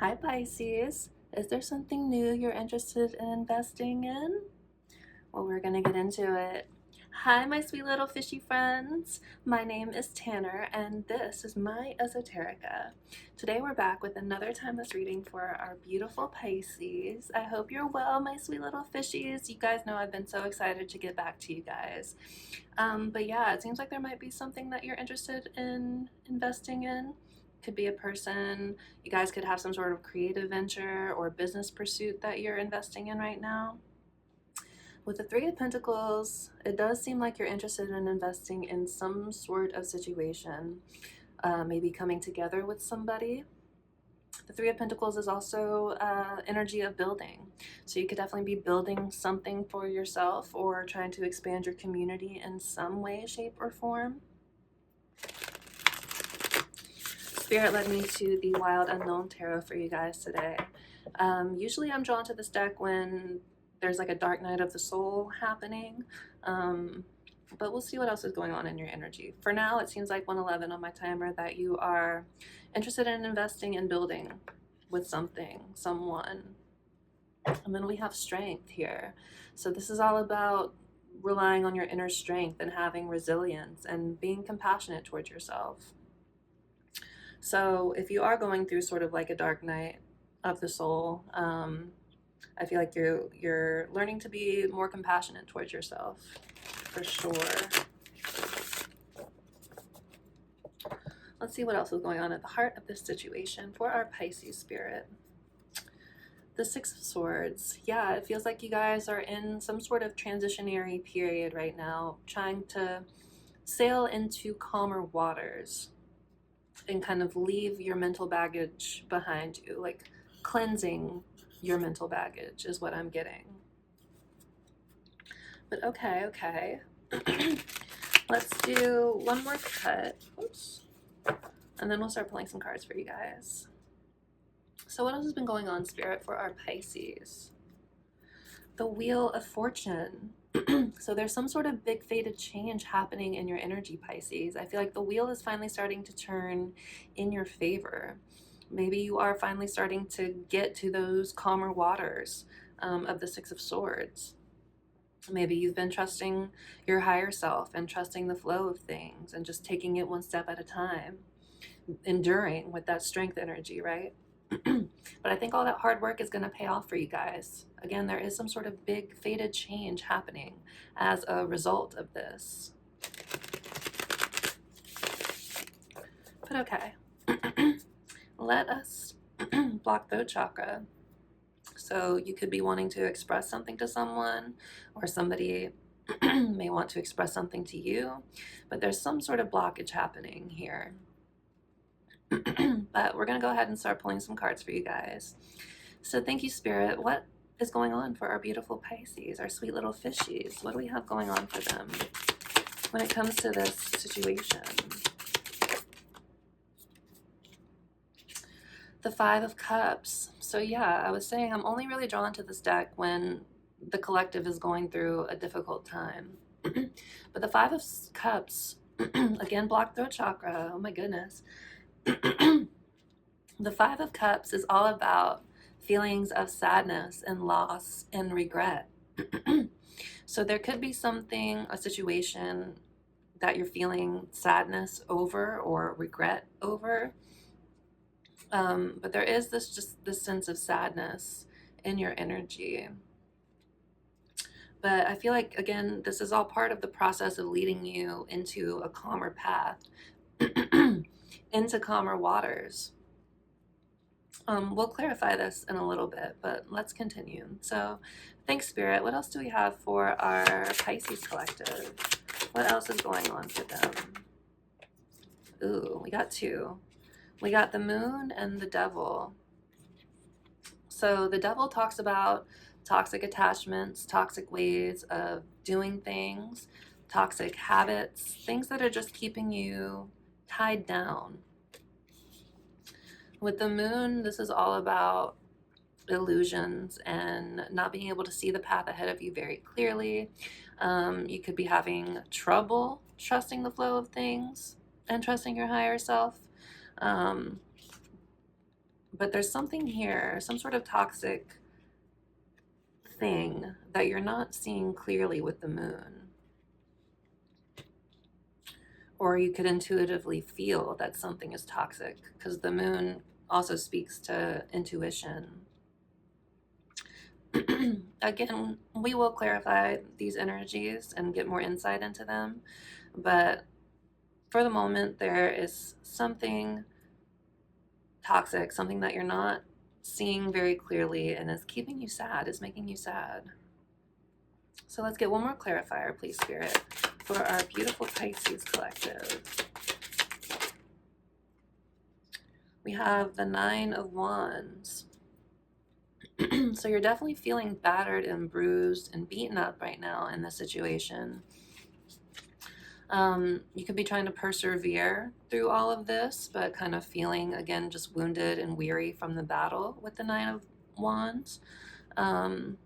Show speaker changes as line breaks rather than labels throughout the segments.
Hi Pisces, is there something new you're interested in investing in? Well, we're gonna get into it. Hi my sweet little fishy friends, my name is Tanner and this is my Esoterica. Today we're back with another timeless reading for our beautiful Pisces. I hope you're well, my sweet little fishies. You guys know I've been so excited to get back to you guys. But yeah, it seems like there might be something that you're interested in investing in. Could be a person, you guys could have some sort of creative venture or business pursuit that you're investing in right now. With the Three of Pentacles, it does seem like you're interested in investing in some sort of situation, maybe coming together with somebody. The Three of Pentacles is also energy of building. So you could definitely be building something for yourself or trying to expand your community in some way, shape, or form. Spirit led me to the Wild Unknown Tarot for you guys today. Usually I'm drawn to this deck when there's like a dark night of the soul happening, but we'll see what else is going on in your energy. For now, it seems like 111 on my timer that you are interested in investing in building with something, someone. And then we have strength here. So this is all about relying on your inner strength and having resilience and being compassionate towards yourself. So if you are going through sort of like a dark night of the soul, I feel like you're learning to be more compassionate towards yourself, for sure. Let's see what else is going on at the heart of this situation for our Pisces spirit. The Six of Swords. Yeah, it feels like you guys are in some sort of transitionary period right now, trying to sail into calmer waters and kind of leave your mental baggage behind you, like cleansing your mental baggage is what I'm getting. But okay. Let's do one more cut. Oops. And then we'll start pulling some cards for you guys. So what else has been going on, Spirit, for our Pisces? The Wheel of Fortune. So there's some sort of big fated change happening in your energy, Pisces. I feel like the wheel is finally starting to turn in your favor. Maybe you are finally starting to get to those calmer waters of the Six of Swords. Maybe you've been trusting your higher self and trusting the flow of things and just taking it one step at a time, enduring with that strength energy, right? But I think all that hard work is going to pay off for you guys. Again, there is some sort of big fated change happening as a result of this. But okay, let us block throat chakra. So you could be wanting to express something to someone, or somebody may want to express something to you, but there's some sort of blockage happening here. But we're going to go ahead and start pulling some cards for you guys. So thank you, Spirit. What is going on for our beautiful Pisces, our sweet little fishies? What do we have going on for them when it comes to this situation? The Five of Cups. So yeah, I was saying I'm only really drawn to this deck when the collective is going through a difficult time. But the Five of Cups, again, block throat chakra. Oh my goodness. The Five of Cups is all about feelings of sadness and loss and regret. So there could be something, a situation that you're feeling sadness over or regret over. But there is this sense of sadness in your energy. But I feel like, again, this is all part of the process of leading you into a calmer path, into calmer waters. We'll clarify this in a little bit, but let's continue. So thanks, Spirit. What else do we have for our Pisces collective? What else is going on for them? Ooh, we got two. We got the Moon and the Devil. So the Devil talks about toxic attachments, toxic ways of doing things, toxic habits, things that are just keeping you tied down. With the Moon, this is all about illusions and not being able to see the path ahead of you very clearly. You could be having trouble trusting the flow of things and trusting your higher self. But there's something here, some sort of toxic thing that you're not seeing clearly with the moon. Or you could intuitively feel that something is toxic, because the moon also speaks to intuition. Again, we will clarify these energies and get more insight into them, but for the moment, there is something toxic, something that you're not seeing very clearly and is keeping you sad, is making you sad. So let's get one more clarifier, please, Spirit, for our beautiful Pisces collective. We have the Nine of Wands. So you're definitely feeling battered and bruised and beaten up right now in this situation. You could be trying to persevere through all of this, but kind of feeling, again, just wounded and weary from the battle with the Nine of Wands. You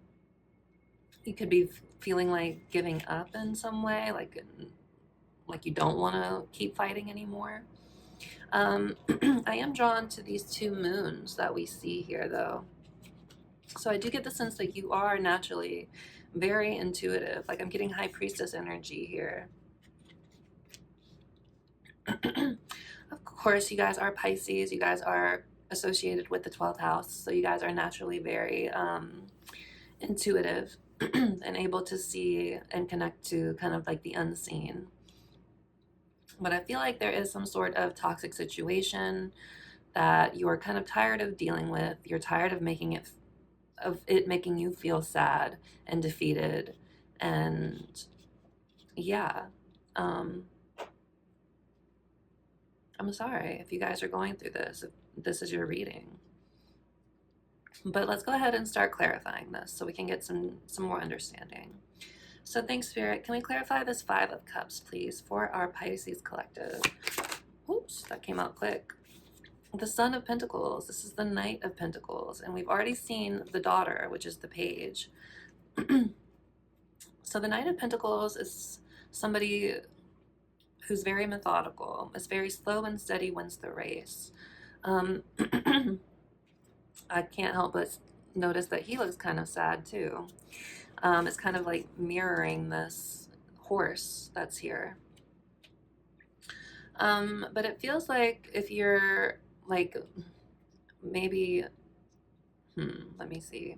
could be feeling like giving up in some way, like you don't want to keep fighting anymore. I am drawn to these two moons that we see here, though. So I do get the sense that you are naturally very intuitive. Like I'm getting High Priestess energy here. Of course, you guys are Pisces. You guys are associated with the 12th house. So you guys are naturally very intuitive and able to see and connect to kind of like the unseen. But I feel like there is some sort of toxic situation that you're kind of tired of dealing with. You're tired of it making you feel sad and defeated. And yeah, I'm sorry if you guys are going through this, if this is your reading. But let's go ahead and start clarifying this so we can get some more understanding. So thanks, Spirit. Can we clarify this Five of Cups, please, for our Pisces collective? Oops, that came out quick. The Son of Pentacles. This is the Knight of Pentacles. And we've already seen the Daughter, which is the Page. So the Knight of Pentacles is somebody who's very methodical. Is very slow and steady, wins the race. I can't help but notice that he looks kind of sad too. It's kind of like mirroring this horse that's here. But it feels like if you're like maybe, let me see.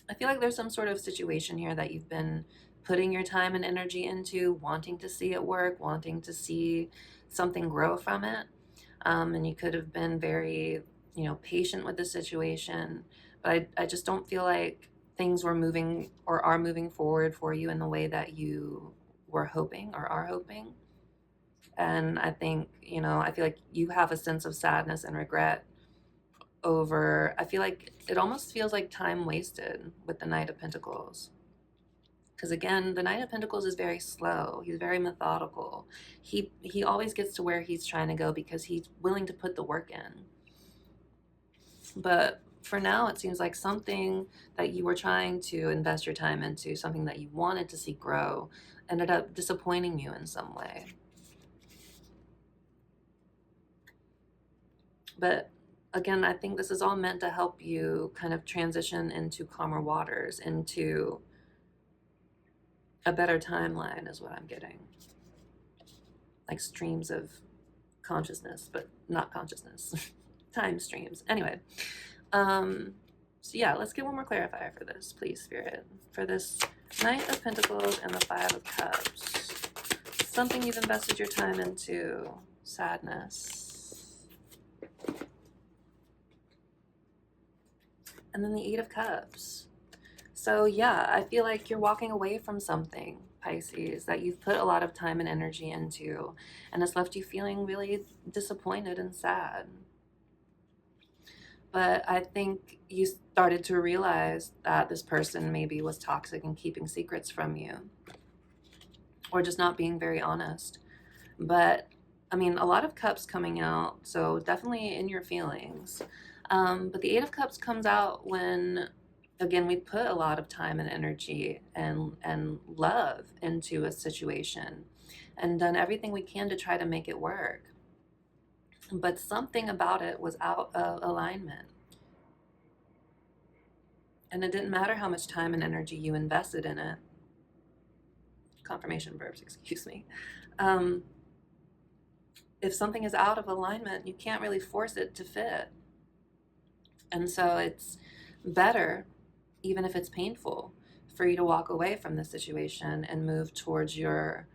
I feel like there's some sort of situation here that you've been putting your time and energy into, wanting to see it work, wanting to see something grow from it. And you could have been very, patient with the situation. But I just don't feel like things were moving or are moving forward for you in the way that you were hoping or are hoping. And I think, I feel like you have a sense of sadness and regret over, I feel like it almost feels like time wasted with the Knight of Pentacles. Because again, the Knight of Pentacles is very slow. He's very methodical. He always gets to where he's trying to go because he's willing to put the work in. But for now, it seems like something that you were trying to invest your time into, something that you wanted to see grow, ended up disappointing you in some way. But again, I think this is all meant to help you kind of transition into calmer waters, into a better timeline is what I'm getting. Like streams of consciousness, but not consciousness. Time streams. Anyway, so yeah, let's get one more clarifier for this, please, Spirit. For this Knight of Pentacles and the Five of Cups. Something you've invested your time into. Sadness. And then the Eight of Cups. So yeah, I feel like you're walking away from something, Pisces, that you've put a lot of time and energy into, and it's left you feeling really disappointed and sad. But I think you started to realize that this person maybe was toxic and keeping secrets from you, or just not being very honest. But I mean, a lot of cups coming out, so definitely in your feelings. But the Eight of Cups comes out when, again, we put a lot of time and energy and love into a situation and done everything we can to try to make it work. but something about it was out of alignment. And it didn't matter how much time and energy you invested in it. Confirmation verbs, excuse me. If something is out of alignment, you can't really force it to fit. And so it's better, even if it's painful, for you to walk away from the situation and move towards your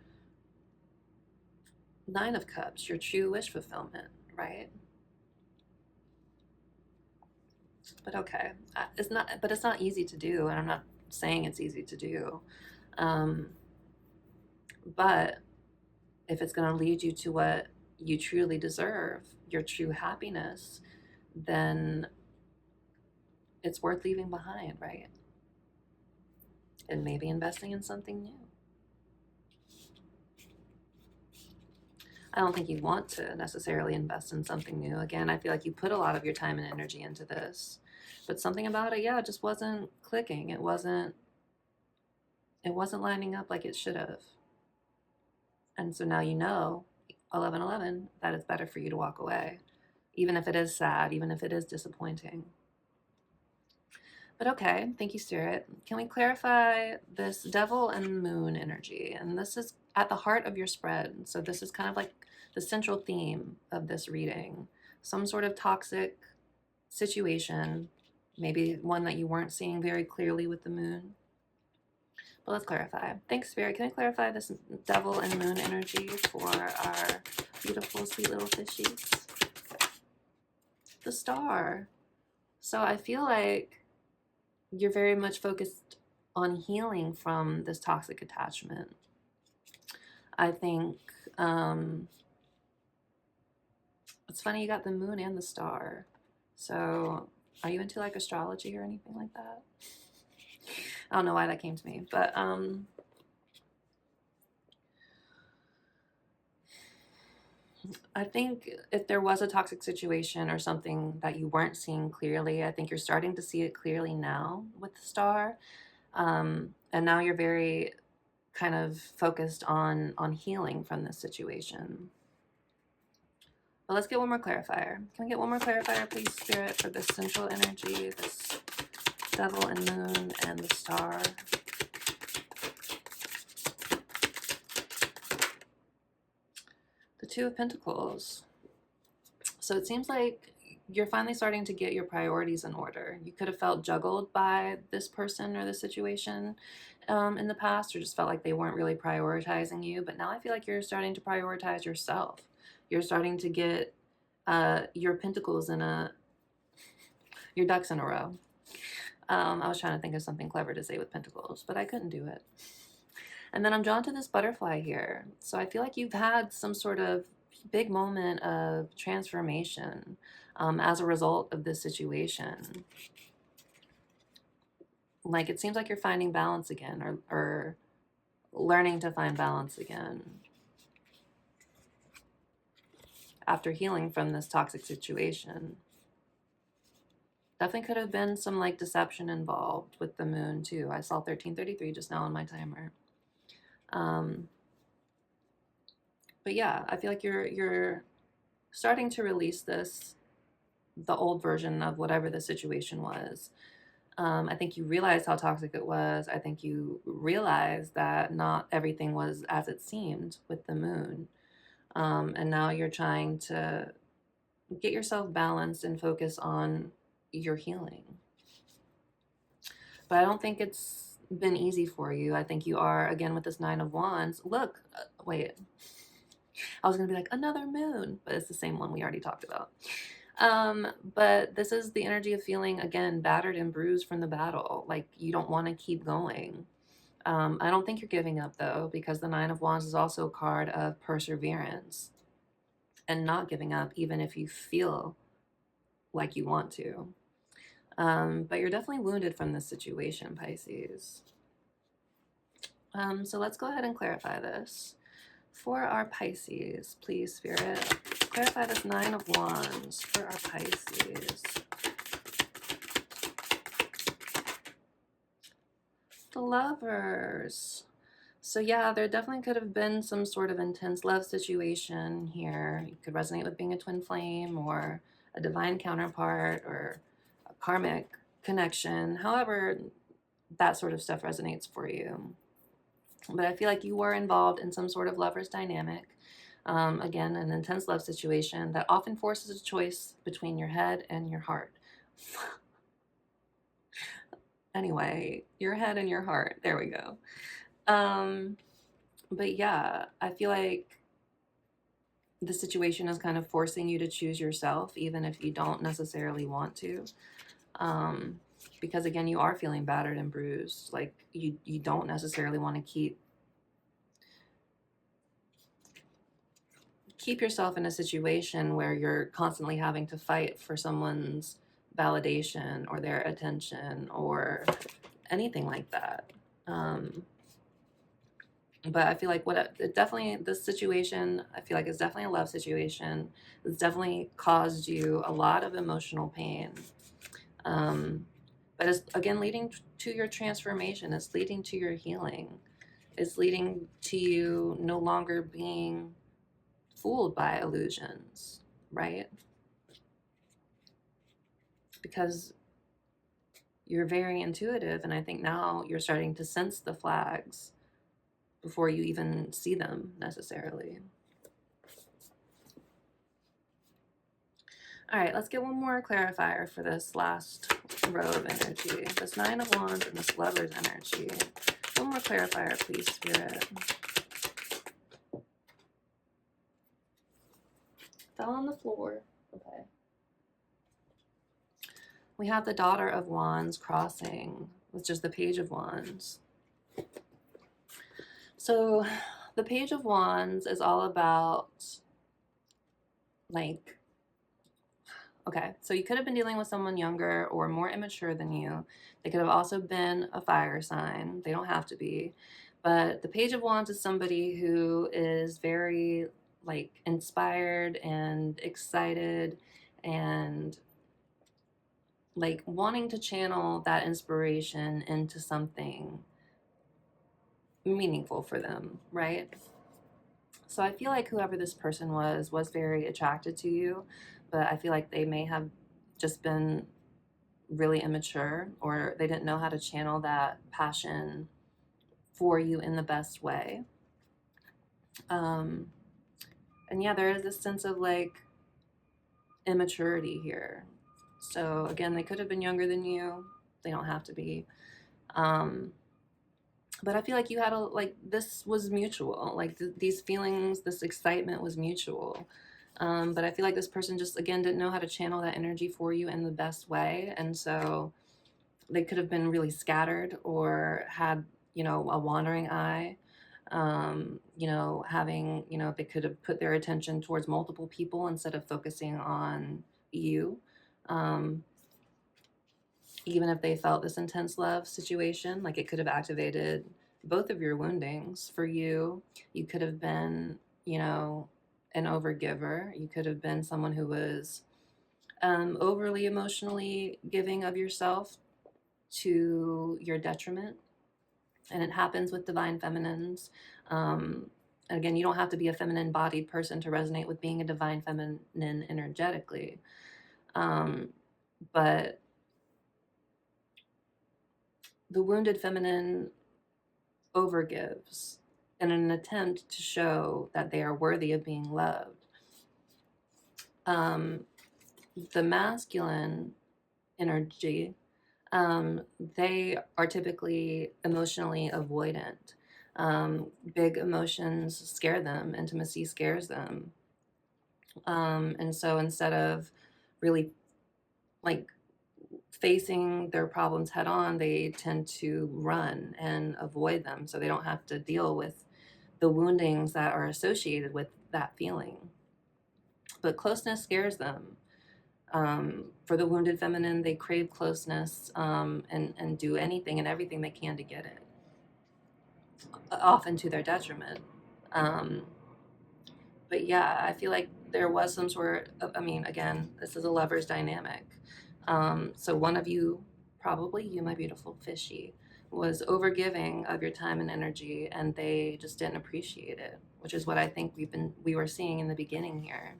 Nine of Cups, your true wish fulfillment, right? But okay, it's not easy to do, and I'm not saying it's easy to do. But if it's going to lead you to what you truly deserve, your true happiness, then it's worth leaving behind, right? And maybe investing in something new. I don't think you want to necessarily invest in something new. Again, I feel like you put a lot of your time and energy into this, but something about it, yeah, it just wasn't clicking. It wasn't lining up like it should have. And so now you know, 11/11, that it's better for you to walk away, even if it is sad, even if it is disappointing. But okay, thank you, Spirit. Can we clarify this devil and moon energy? And this is at the heart of your spread. So this is kind of like the central theme of this reading. Some sort of toxic situation, maybe one that you weren't seeing very clearly with the moon. But let's clarify. Thanks, Spirit. Can we clarify this devil and moon energy for our beautiful, sweet little fishies? The Star. So I feel like you're very much focused on healing from this toxic attachment. I think it's funny you got the moon and the star. So are you into like astrology or anything like that? I don't know why that came to me, but I think if there was a toxic situation or something that you weren't seeing clearly, I think you're starting to see it clearly now with the star. And now you're very kind of focused on healing from this situation. But let's get one more clarifier. Can we get one more clarifier, please, Spirit, for this central energy, this devil and moon and the star? The Two of Pentacles. So it seems like you're finally starting to get your priorities in order. You could have felt juggled by this person or this situation in the past, or just felt like they weren't really prioritizing you. But now I feel like you're starting to prioritize yourself. You're starting to get your pentacles your ducks in a row. I was trying to think of something clever to say with pentacles, but I couldn't do it. And then I'm drawn to this butterfly here. So I feel like you've had some sort of big moment of transformation as a result of this situation. Like it seems like you're finding balance again, or learning to find balance again after healing from this toxic situation. Definitely could have been some like deception involved with the moon too. I saw 1333 just now on my timer. But yeah, I feel like you're starting to release the old version of whatever the situation was. I think you realized how toxic it was. I think you realized that not everything was as it seemed with the moon. And now you're trying to get yourself balanced and focus on your healing. But I don't think it's been easy for you. I think you are, again, with this Nine of Wands. Look, wait. I was going to be like, another moon, but it's the same one we already talked about. But this is the energy of feeling, again, battered and bruised from the battle. Like you don't want to keep going. I don't think you're giving up though, because the Nine of Wands is also a card of perseverance and not giving up, even if you feel like you want to. But you're definitely wounded from this situation, Pisces. So let's go ahead and clarify this. For our Pisces, please, Spirit, clarify this Nine of Wands for our Pisces. The Lovers. So yeah, there definitely could have been some sort of intense love situation here. You could resonate with being a twin flame or a divine counterpart or a karmic connection. However, that sort of stuff resonates for you. But I feel like you were involved in some sort of lover's dynamic. Again, an intense love situation that often forces a choice between your head and your heart. Anyway, your head and your heart. There we go. But yeah, I feel like the situation is kind of forcing you to choose yourself, even if you don't necessarily want to. Um, because again, you are feeling battered and bruised. Like you don't necessarily want to keep yourself in a situation where you're constantly having to fight for someone's validation or their attention or anything like that. But I feel like this situation, I feel like it's definitely a love situation. It's definitely caused you a lot of emotional pain. But it's again leading to your transformation. It's leading to your healing. It's leading to you no longer being fooled by illusions, right? Because you're very intuitive, and I think now you're starting to sense the flags before you even see them necessarily. All right, let's get one more clarifier for this last row of energy. This Nine of Wands and this Lover's energy. One more clarifier, please, Spirit. Fell on the floor. Okay. We have the Daughter of Wands crossing, which is the Page of Wands. So the Page of Wands is all about, like, okay, so you could have been dealing with someone younger or more immature than you. They could have also been a fire sign. They don't have to be. But the Page of Wands is somebody who is very, like, inspired and excited and, like, wanting to channel that inspiration into something meaningful for them, right? So I feel like whoever this person was very attracted to you, but I feel like they may have just been really immature, or they didn't know how to channel that passion for you in the best way. Um, and yeah, there is this sense of, like, immaturity here. So again, they could have been younger than you. They don't have to be. But I feel like you had this was mutual. Like these feelings, this excitement was mutual. But I feel like this person just, again, didn't know how to channel that energy for you in the best way. And so they could have been really scattered or had, a wandering eye. They could have put their attention towards multiple people instead of focusing on you. Um, Even if they felt this intense love situation, like, it could have activated both of your woundings for you. You could have been, an overgiver. You could have been someone who was overly emotionally giving of yourself to your detriment. And it happens with divine feminines. And again, you don't have to be a feminine bodied person to resonate with being a divine feminine energetically. But the wounded feminine overgives in an attempt to show that they are worthy of being loved. The masculine energy, they are typically emotionally avoidant. Big emotions scare them, intimacy scares them. And so instead of really, like, facing their problems head on, they tend to run and avoid them so they don't have to deal with the woundings that are associated with that feeling. But closeness scares them. For the wounded feminine, they crave closeness, and do anything and everything they can to get it, often to their detriment. Um, but yeah, I feel like there was some sort of, I mean, again, this is a lover's dynamic. So one of you, probably you, my beautiful fishy, was overgiving of your time and energy, and they just didn't appreciate it, which is what I think we were seeing in the beginning here.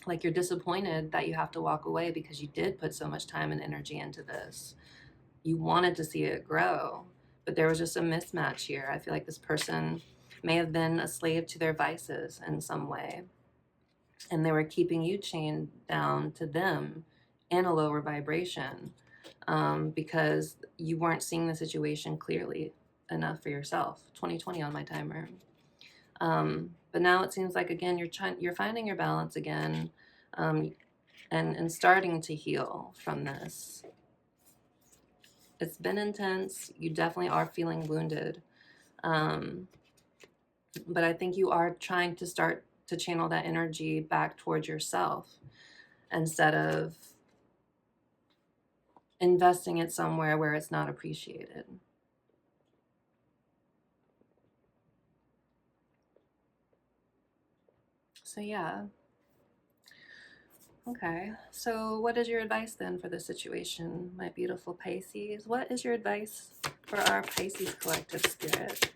Like, you're disappointed that you have to walk away because you did put so much time and energy into this. You wanted to see it grow, but there was just a mismatch here. I feel like this person may have been a slave to their vices in some way, and they were keeping you chained down to them in a lower vibration, because you weren't seeing the situation clearly enough for yourself. 2020 on my timer. But now it seems like, again, you're finding your balance again, and starting to heal from this. It's been intense. You definitely are feeling wounded. But I think you are trying to start to channel that energy back towards yourself instead of investing it somewhere where it's not appreciated. So yeah. Okay, so what is your advice then for this situation, my beautiful Pisces? What is your advice for our Pisces collective spirit?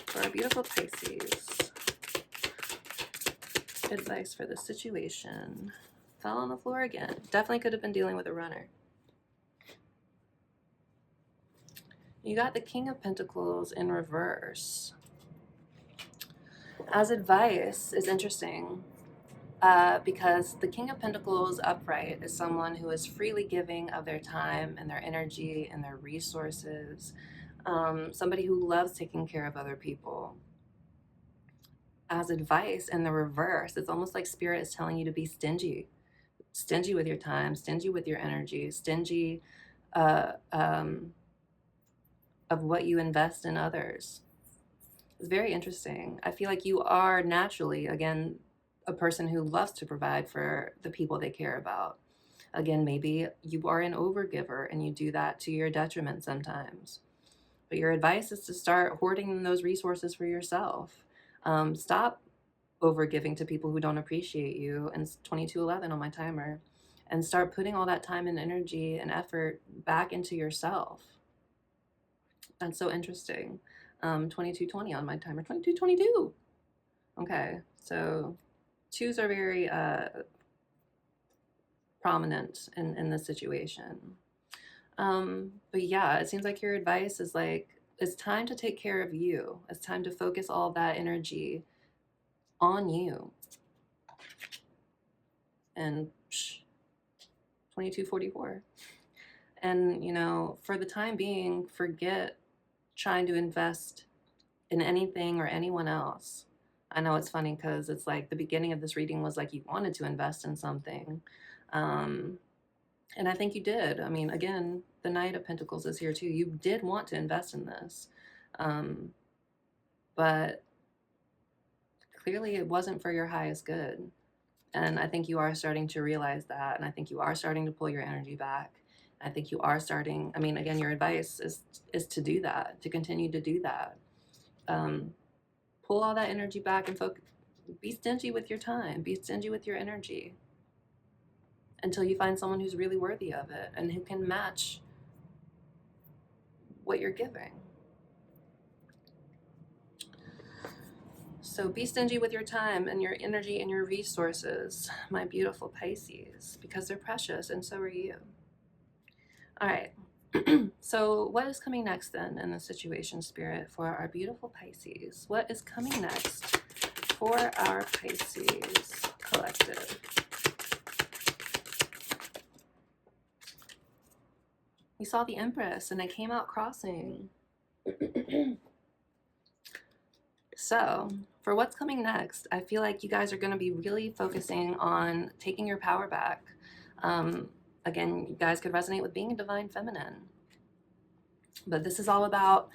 For our beautiful Pisces. Advice for this situation. Fell on the floor again. Definitely could have been dealing with a runner. You got the King of Pentacles in reverse. As advice is interesting. Because the King of Pentacles upright is someone who is freely giving of their time and their energy and their resources. Somebody who loves taking care of other people. As advice in the reverse, it's almost like Spirit is telling you to be stingy. Stingy with your time, stingy with your energy, stingy of what you invest in others. It's very interesting. I feel like you are naturally, again, a person who loves to provide for the people they care about. Again, maybe you are an overgiver and you do that to your detriment sometimes. But your advice is to start hoarding those resources for yourself. Stop overgiving to people who don't appreciate you. And 2211 on my timer. And start putting all that time and energy and effort back into yourself. That's so interesting. 2220 on my timer. 2222. Okay, so twos are very prominent in this situation. But yeah, it seems like your advice is like, it's time to take care of you. It's time to focus all that energy on you. And 2244. And, you know, for the time being, forget trying to invest in anything or anyone else. I know it's funny because it's like the beginning of this reading was like you wanted to invest in something. And I think you did. I mean, again, the Knight of Pentacles is here too. You did want to invest in this. But clearly it wasn't for your highest good. And I think you are starting to realize that. And I think you are starting to pull your energy back. I think you are starting, I mean, again, your advice is to do that, to continue to do that. Pull all that energy back and focus. Be stingy with your time. Be stingy with your energy until you find someone who's really worthy of it and who can match what you're giving. So be stingy with your time and your energy and your resources, my beautiful Pisces, because they're precious and so are you. All right. So what is coming next then in the situation, Spirit, for our beautiful Pisces? What is coming next for our Pisces collective? We saw the Empress and it came out crossing. So for what's coming next, I feel like you guys are going to be really focusing on taking your power back. Again, you guys could resonate with being a divine feminine. But this is all about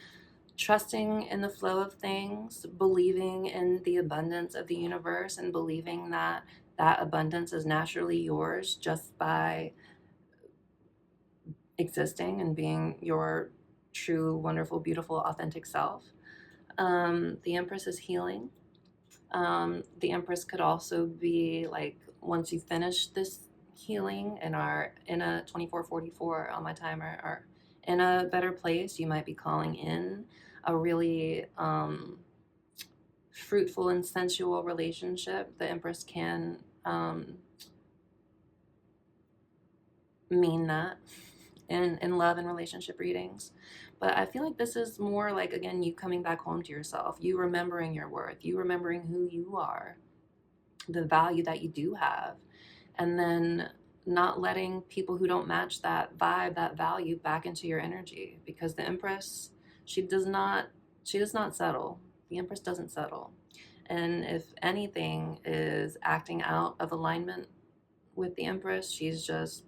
trusting in the flow of things, believing in the abundance of the universe, and believing that that abundance is naturally yours just by existing and being your true, wonderful, beautiful, authentic self. The Empress is healing. The Empress could also be like, once you finish this healing and are in a 2444 on my timer, or in a better place. You might be calling in a really fruitful and sensual relationship. The Empress can mean that in love and relationship readings. But I feel like this is more like, again, you coming back home to yourself, you remembering your worth, you remembering who you are, the value that you do have, and then not letting people who don't match that vibe, that value, back into your energy. Because the Empress, she does not settle. The Empress doesn't settle. And if anything is acting out of alignment with the Empress, she's just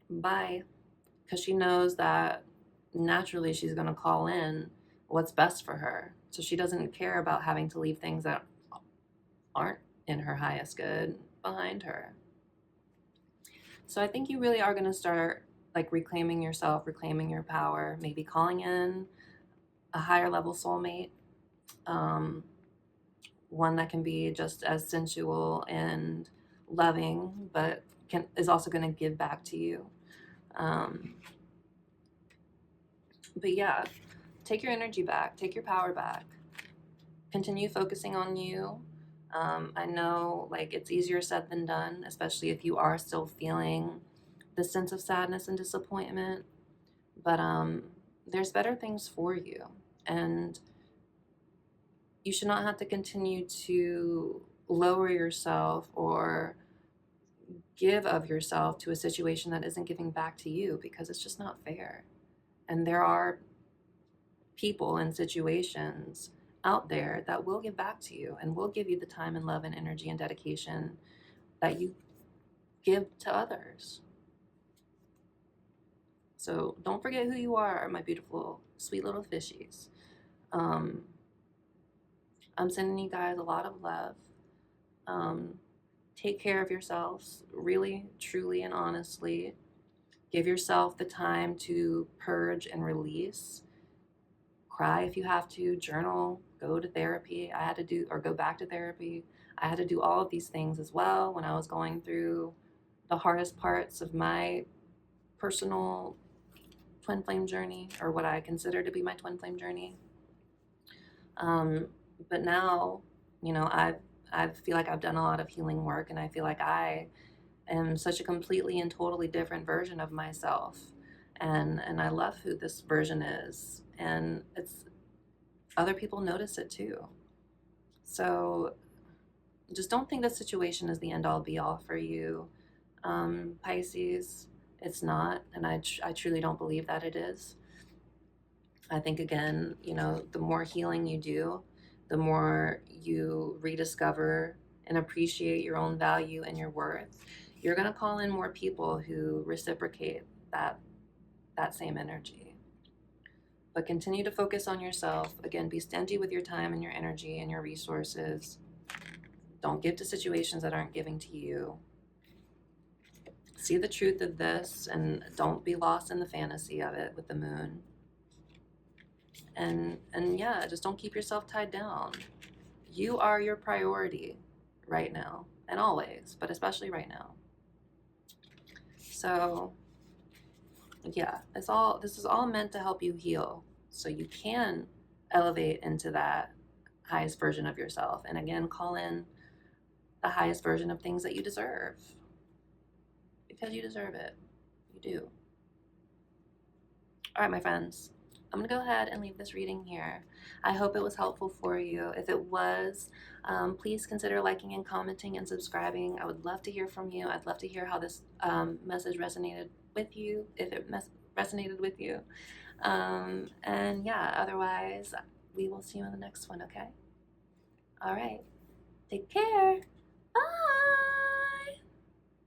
bye. Because she knows that naturally she's going to call in what's best for her. So she doesn't care about having to leave things that aren't in her highest good behind her. So I think you really are going to start like reclaiming yourself, reclaiming your power, maybe calling in a higher level soulmate, one that can be just as sensual and loving, but is also going to give back to you. But yeah, take your energy back, take your power back, continue focusing on you. I know like it's easier said than done, especially if you are still feeling the sense of sadness and disappointment, but there's better things for you, and you should not have to continue to lower yourself or give of yourself to a situation that isn't giving back to you, because it's just not fair. And there are people and situations out there that will give back to you and will give you the time and love and energy and dedication that you give to others. So don't forget who you are, my beautiful, sweet little fishies. I'm sending you guys a lot of love. Take care of yourselves, really, truly, and honestly. Give yourself the time to purge and release. Cry if you have to, journal, go to therapy. I had to do, or go back to therapy. I had to do all of these things as well when I was going through the hardest parts of my personal twin flame journey, or what I consider to be my twin flame journey. But now, I feel like I've done a lot of healing work, and I feel like I am such a completely and totally different version of myself. And I love who this version is. And it's other people notice it too. So just don't think this situation is the end all be all for you, Pisces. It's not, and I truly don't believe that it is. I think, again, the more healing you do, the more you rediscover and appreciate your own value and your worth, you're going to call in more people who reciprocate that same energy. But continue to focus on yourself. Again, be stingy with your time and your energy and your resources. Don't give to situations that aren't giving to you. See the truth of this, and don't be lost in the fantasy of it with the moon. And yeah, just don't keep yourself tied down. You are your priority right now, and always, but especially right now. So yeah, this is all meant to help you heal, so you can elevate into that highest version of yourself, and again, call in the highest version of things that you deserve, because you deserve it. You do. All right, my friends, I'm going to go ahead and leave this reading here. I hope it was helpful for you. If it was, please consider liking and commenting and subscribing. I would love to hear from you. I'd love to hear how this message resonated with you, if it resonated with you. And yeah, otherwise, we will see you in the next one, okay? All right. Take care.